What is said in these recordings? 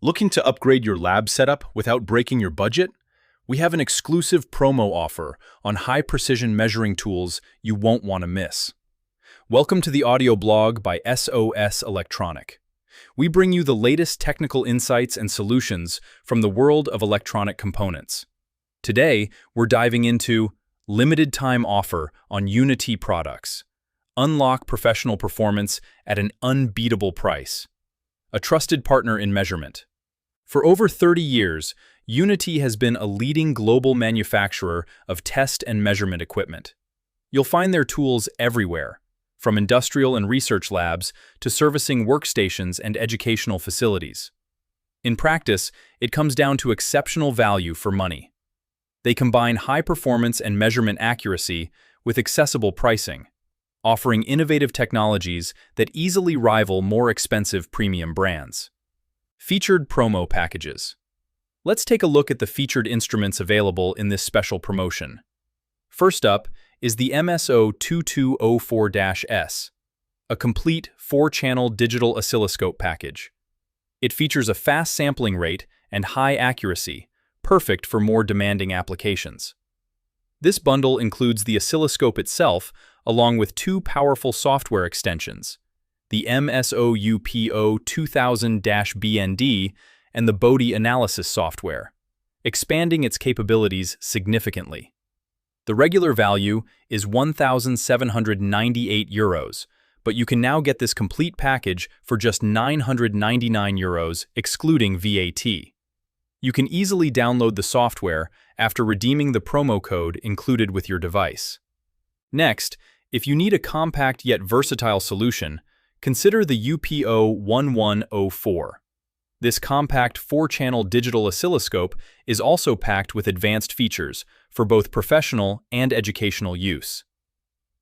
Looking to upgrade your lab setup without breaking your budget? We have an exclusive promo offer on high-precision measuring tools you won't want to miss. Welcome to the audio blog by SOS Electronic. We bring you the latest technical insights and solutions from the world of electronic components. Today, we're diving into limited time offer on UNI-T products. Unlock professional performance at an unbeatable price. A trusted partner in measurement. For over 30 years, UNI-T has been a leading global manufacturer of test and measurement equipment. You'll find their tools everywhere, from industrial and research labs to servicing workstations and educational facilities. In practice, it comes down to exceptional value for money. They combine high performance and measurement accuracy with accessible pricing, offering innovative technologies that easily rival more expensive premium brands. Featured promo packages. Let's take a look at the featured instruments available in this special promotion. First up is the MSO2204-S, a complete 4-channel digital oscilloscope package. It features a fast sampling rate and high accuracy, perfect for more demanding applications. This bundle includes the oscilloscope itself, along with 2 powerful software extensions, the MSOUPO2000-BND and the Bode analysis software, expanding its capabilities significantly. The regular value is €1,798, but you can now get this complete package for just €999, excluding VAT. You can easily download the software after redeeming the promo code included with your device. Next, if you need a compact yet versatile solution, consider the UPO1104. This compact 4-channel digital oscilloscope is also packed with advanced features for both professional and educational use.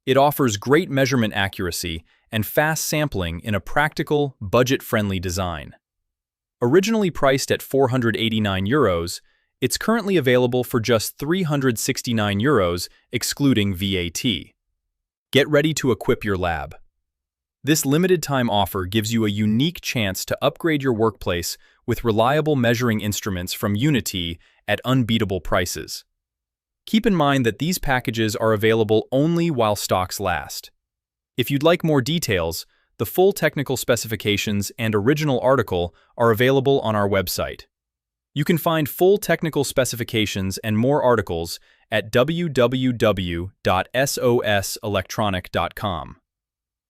It offers great measurement accuracy and fast sampling in a practical, budget-friendly design. Originally priced at €489, it's currently available for just €369, excluding VAT. Get ready to equip your lab. This limited-time offer gives you a unique chance to upgrade your workplace with reliable measuring instruments from UNI-T at unbeatable prices. Keep in mind that these packages are available only while stocks last. If you'd like more details, the full technical specifications and original article are available on our website. You can find full technical specifications and more articles at www.soselectronic.com.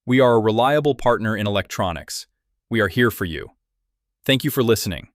We are a reliable partner in electronics. We are here for you. Thank you for listening.